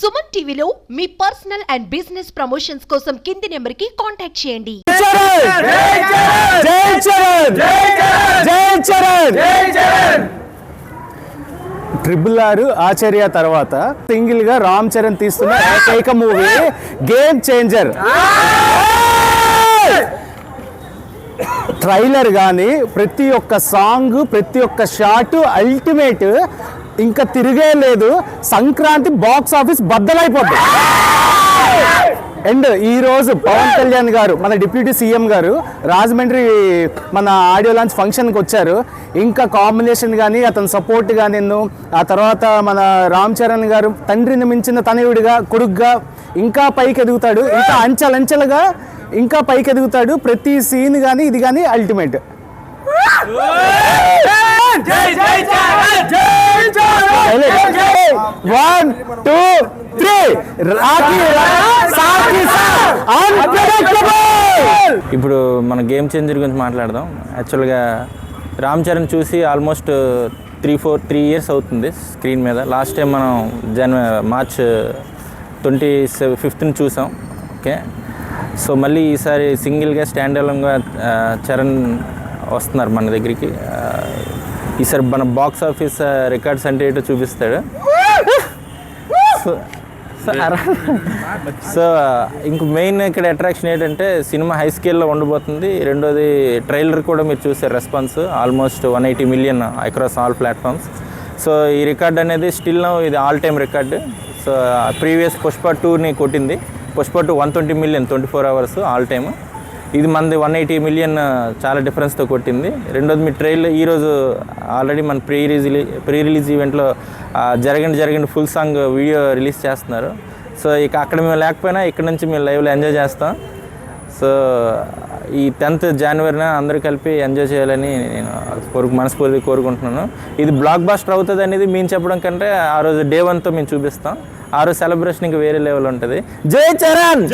సుమన్ టీవీలో మీ personal and business promotions కోసం కింది నెంబర్కి కాంటాక్ట్ చేయండి. RRR ఆచార్య తర్వాత సింగిల్ గా రామ్ చరణ్ తీస్తున్న ఏకైక మూవీ గేమ్ చేంజర్. ట్రైలర్ కానీ ప్రతి ఒక్క సాంగ్ ప్రతి ఒక్క షాట్ అల్టిమేట్, ఇంకా తిరిగే లేదు. సంక్రాంతి బాక్స్ ఆఫీస్ బద్దలైపోతుంది. అండ్ ఈరోజు పవన్ కళ్యాణ్ గారు మన డిప్యూటీ సీఎం గారు రాజమండ్రి మన ఆడియో లాంచ్ ఫంక్షన్కి వచ్చారు. ఇంకా కాంబినేషన్ కానీ అతని సపోర్ట్ కానీ ఆ తర్వాత మన రామ్ చరణ్ గారు తండ్రిని మించిన తనయుడిగా కొడుగ్గా ఇంకా పైకి ఎదుగుతాడు. ఇంకా అంచెలంచెలుగా ఇంకా పైకి ఎదుగుతాడు. ప్రతి సీన్ కానీ ఇది కానీ అల్టిమేట్. One, two, three. ఇప్పుడు మన గేమ్ చేంజర్ గురించి మాట్లాడదాం. యాక్చువల్గా రామ్ చరణ్ చూసి ఆల్మోస్ట్ 3 years అవుతుంది స్క్రీన్ మీద. లాస్ట్ టైం మనం మార్చ్ 25th చూసాం. ఓకే, సో మళ్ళీ ఈసారి సింగిల్గా స్టాండ్ అలోన్గా చరణ్ వస్తున్నారు మన దగ్గరికి. ఈసారి మన బాక్స్ ఆఫీస్ రికార్డ్స్ అంటే ఏంటో చూపిస్తాడు. సో ఇంక మెయిన్ ఇక్కడ అట్రాక్షన్ ఏంటంటే సినిమా హై స్కేల్లో ఉండబోతుంది. రెండోది ట్రైలర్ కూడా మీరు చూసారు, response almost 180 million across all platforms. So ఈ రికార్డ్ అనేది స్టిల్ ఇది all time record. So previous Pushpa 2ని కొట్టింది. Pushpa 2 120 million 24 hours all time. ఇది మనది 180 million, చాలా డిఫరెన్స్తో కొట్టింది. రెండోది మీ ట్రైలర్ ఈరోజు ఆల్రెడీ మన ప్రీ రిలీజ్ ఈవెంట్లో జరగండి ఫుల్ సాంగ్ వీడియో రిలీజ్ చేస్తున్నారు. సో ఇక అక్కడ మేము లేకపోయినా ఇక్కడ నుంచి మేము లైవ్లో ఎంజాయ్ చేస్తాం. సో ఈ 10th January అందరూ కలిపి ఎంజాయ్ చేయాలని నేను మనస్ఫూర్తిగా కోరుకుంటున్నాను. ఇది బ్లాక్ బాస్టర్ అవుతుంది అనేది మేము చెప్పడం కంటే ఆ రోజు డే 1తో మేము చూపిస్తాం. ఆ రోజు సెలబ్రేషన్ ఇంకా వేరే లెవెల్ ఉంటుంది. జై చరణ్.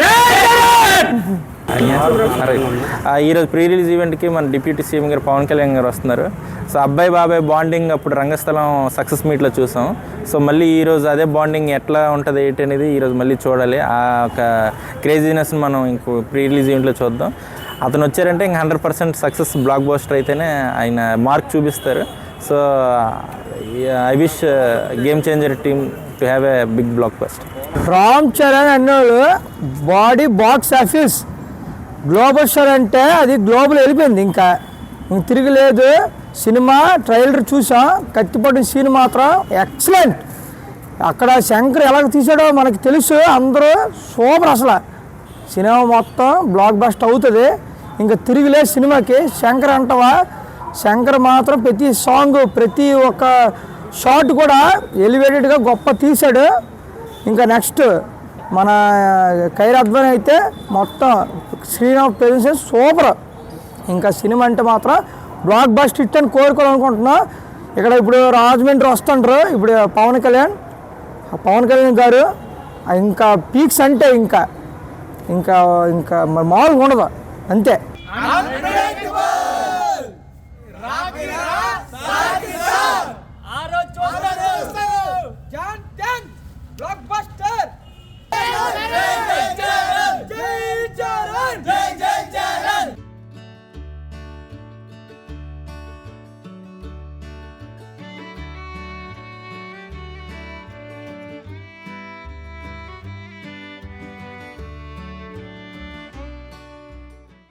ఈరోజు ప్రీ రిలీజ్ ఈవెంట్కి మన డిప్యూటీ సీఎం గారు పవన్ కళ్యాణ్ గారు వస్తున్నారు. సో అబ్బాయి బాబాయ్ బాండింగ్ అప్పుడు రంగస్థలం సక్సెస్ మీట్లో చూసాం. సో మళ్ళీ ఈరోజు అదే బాండింగ్ ఎట్లా ఉంటుంది ఏంటి అనేది ఈరోజు మళ్ళీ చూడాలి. ఆ ఒక క్రేజీనెస్ని మనం ఇంకో ప్రీ రిలీజ్ ఈవెంట్లో చూద్దాం. అతను వచ్చారంటే ఇంక 100% సక్సెస్ బ్లాక్ బస్టర్ అయితేనే ఆయన మార్క్ చూపిస్తారు. So I wish game changer team to have a big blockbuster. Ram Charan అన్నోళ్ళు body box office global star అంటే అది గ్లోబల్ వెళ్ళిపోయింది. ఇంకా తిరగలేదు. సినిమా ట్రైలర్ చూసాం, కత్తిపడిన సీన్ మాత్రం ఎక్సలెంట్. అక్కడ శంకర్ ఎలాగ తీసాడో మనకి తెలుసు. అందరూ సూపర్. అసలు సినిమా మొత్తం బ్లాక్ బస్టర్ అవుతుంది. ఇంకా తిరిగిలేదు సినిమాకి. శంకర్ అంటవా, శంకర్ మాత్రం ప్రతి సాంగ్ ప్రతి ఒక్క షాట్ కూడా ఎలివేటెడ్గా గొప్ప తీశాడు. ఇంకా నెక్స్ట్ మన ఖైరద్వాన్ అయితే మొత్తం శ్రీరామ్ ప్రెజెన్స్ సూపర్. ఇంకా సినిమా అంటే మాత్రం బ్లాక్ బస్టర్ హిట్ అని కోరుకోవాలనుకుంటున్నాం. ఇక్కడ ఇప్పుడు రాజమండ్రి వస్తుంటారు ఇప్పుడు పవన్ కళ్యాణ్ గారు. ఇంకా పీక్స్ అంటే ఇంకా మామూలుగా ఉండదు అంతే.